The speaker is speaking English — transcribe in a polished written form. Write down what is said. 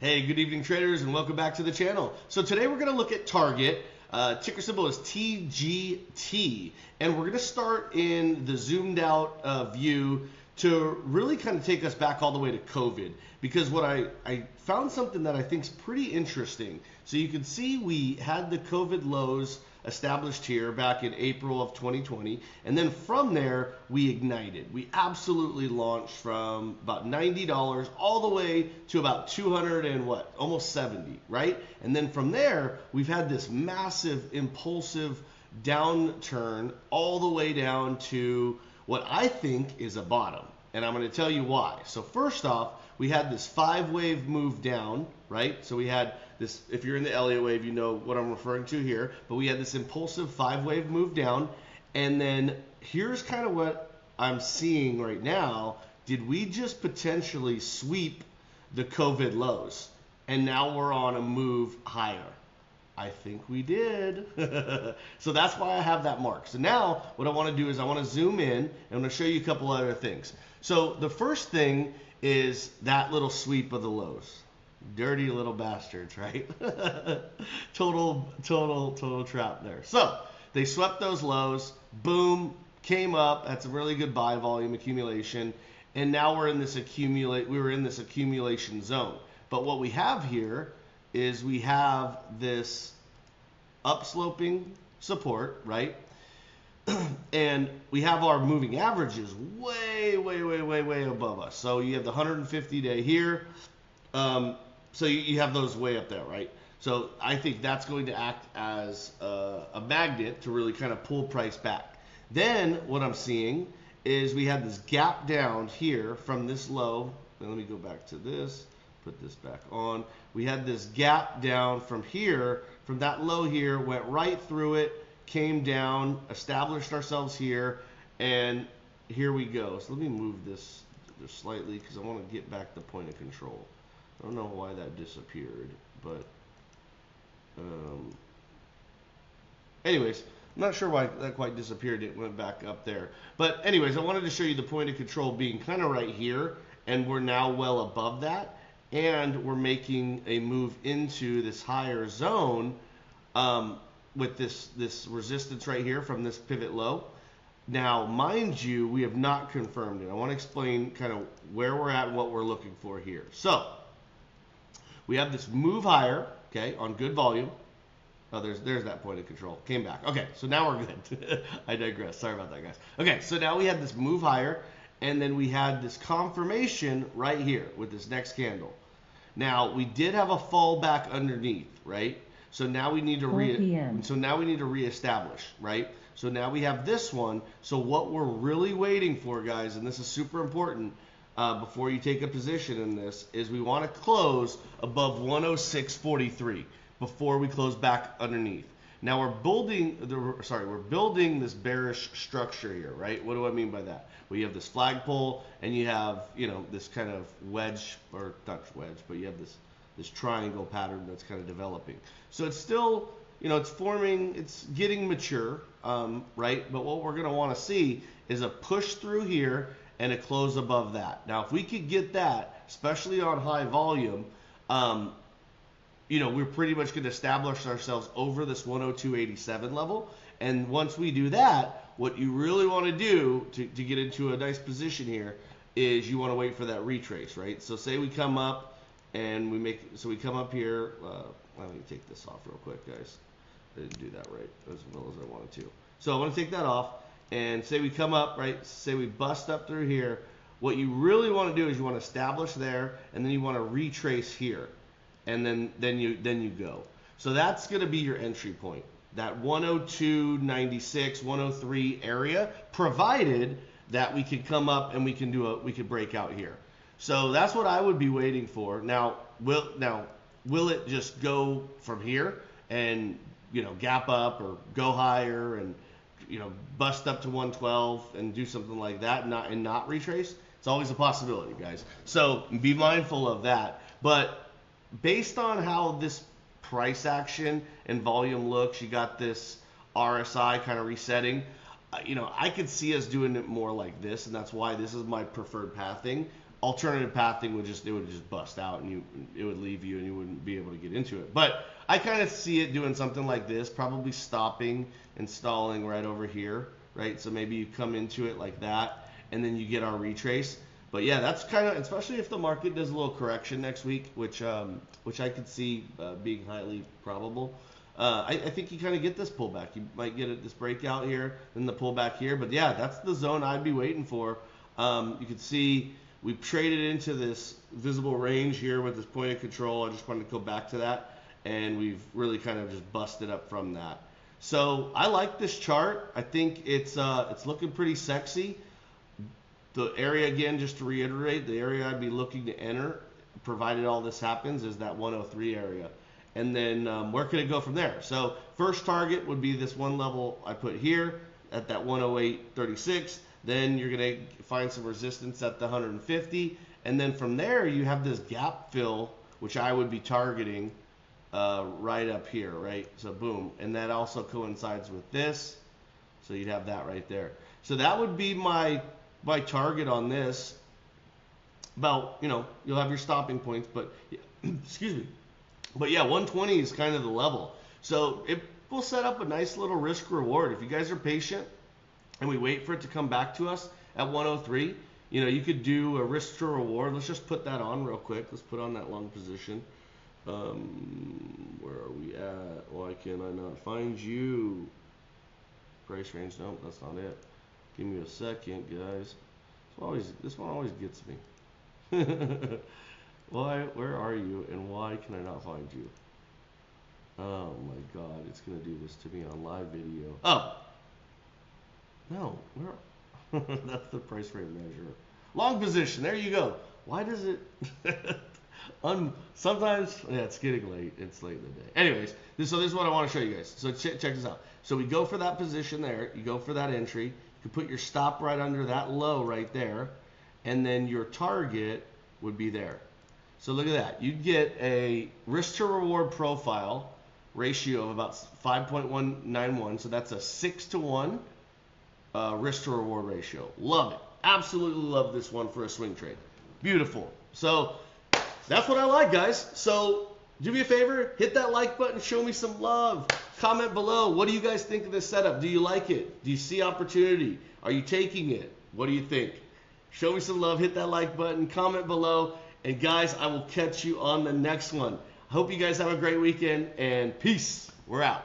Hey, good evening traders and welcome back to the channel. So today we're going to look at Target. Ticker symbol is TGT, and we're going to start in the zoomed out view to really kind of take us back all the way to COVID, because what I found something that I think is pretty interesting. So you can see we had the COVID lows established here back in April of 2020, and then from there we ignited. We absolutely launched from about $90 all the way to about 200 and what, almost 70, right? And then from there we've had this massive impulsive downturn all the way down to what I think is a bottom, and I'm going to tell you why. So first off, we had this 5-wave move down, right? So we had this, if you're in the Elliott Wave, you know what I'm referring to here, but we had this impulsive 5-wave move down, and then here's kind of what I'm seeing right now. Did we just potentially sweep the COVID lows? And now we're on a move higher. I think we did. So that's why I have that mark. So now what I want to do is I want to zoom in and I'm going to show you a couple other things. So the first thing is that little sweep of the lows. Dirty little bastards, right? total trap there. So they swept those lows, boom, came up. That's a really good buy volume accumulation. And now we're in this accumulation zone. But what we have here is we have this upsloping support, right? And we have our moving averages way above us. So you have the 150-day here. So you have those way up there, right? So I think that's going to act as a magnet to really kind of pull price back. Then what I'm seeing is we had this gap down here from this low. Now let me go back to this. Put this back on. We had this gap down from here, from that low here, went right through it, came down, established ourselves here, and here we go. So let me move this just slightly because I want to get back the point of control. I don't know why that disappeared, but anyways, I'm not sure why that quite disappeared. It went back up there. But anyways, I wanted to show you the point of control being kind of right here, and we're now well above that. And we're making a move into this higher zone with this resistance right here from this pivot low. Now, mind you, we have not confirmed it. I want to explain kind of where we're at and what we're looking for here. So we have this move higher, okay, on good volume. Oh, there's that point of control. Came back. Okay, so now we're good. I digress. Sorry about that, guys. Okay, so now we had this move higher, and then we had this confirmation right here with this next candle. Now we did have a fallback underneath, right? So now we need to reestablish, right? So now we have this one. So what we're really waiting for, guys, and this is super important before you take a position in this, is we want to close above 106.43 before we close back underneath. Now we're building this bearish structure here, right? What do I mean by that? Well, you have this flagpole, and you have, you know, this kind of wedge, or not wedge, but you have this triangle pattern that's kind of developing. So it's still, you know, it's forming, it's getting mature, right? But what we're going to want to see is a push through here and a close above that. Now, if we could get that, especially on high volume, you know, we're pretty much going to establish ourselves over this 102.87 level. And once we do that, what you really want to do to get into a nice position here is you want to wait for that retrace, right? So say we come up and we come up here. Let me take this off real quick, guys. I didn't do that right as well as I wanted to. So I want to take that off and say we come up, right? Say we bust up through here. What you really want to do is you want to establish there, and then you want to retrace here. And then you go. So that's going to be your entry point, that 102.96, 103 area, provided that we could come up and we could break out here. So that's what I would be waiting for. Now will it just go from here and, you know, gap up or go higher and, you know, bust up to 112 and do something like that and not retrace? It's always a possibility, guys. So be mindful of that. But based on how this price action and volume looks, you got this RSI kind of resetting. You know, I could see us doing it more like this, and that's why this is my preferred pathing alternative pathing would just bust out, and it would leave you, and you wouldn't be able to get into it. But I kind of see it doing something like this, probably stopping and stalling right over here, right? So maybe you come into it like that, and then you get our retrace. But yeah, that's kind of, especially if the market does a little correction next week, which I could see being highly probable. I think you kind of get this pullback. You might get this breakout here, then the pullback here. But yeah, that's the zone I'd be waiting for. You can see we've traded into this visible range here with this point of control. I just wanted to go back to that, and we've really kind of just busted up from that. So I like this chart. I think it's looking pretty sexy. The area, again, just to reiterate, the area I'd be looking to enter, provided all this happens, is that 103 area. And then where could it go from there? So first target would be this one level I put here at that 108.36. Then you're going to find some resistance at the 150. And then from there, you have this gap fill, which I would be targeting right up here, right? So boom. And that also coincides with this. So you'd have that right there. So that would be my target on this. About, you'll have your stopping points, but excuse me. But yeah, 120 is kind of the level. So it will set up a nice little risk reward. If you guys are patient and we wait for it to come back to us at 103, you could do a risk to reward. Let's just put that on real quick. Let's put on that long position. Where are we at? Why can I not find you? Price range, no, that's not it. Give me a second, guys. This one always gets me. Where are you, and why can I not find you? Oh my God, it's gonna do this to me on live video. Oh, no, that's the price rate measure. Long position, there you go. Why does it? Sometimes, yeah, it's getting late. It's late in the day. Anyways, so this is what I want to show you guys. So check this out. So we go for that position there. You go for that entry. You put your stop right under that low right there, and then your target would be there. So look at that. You'd get a risk to reward profile ratio of about 5.191. So that's a 6-to-1 risk to reward ratio. Love it. Absolutely love this one for a swing trade. Beautiful. So that's what I like, guys. So do me a favor, hit that like button, show me some love. Comment below. What do you guys think of this setup? Do you like it? Do you see opportunity? Are you taking it? What do you think? Show me some love, hit that like button, comment below. And guys, I will catch you on the next one. I hope you guys have a great weekend, and peace. We're out.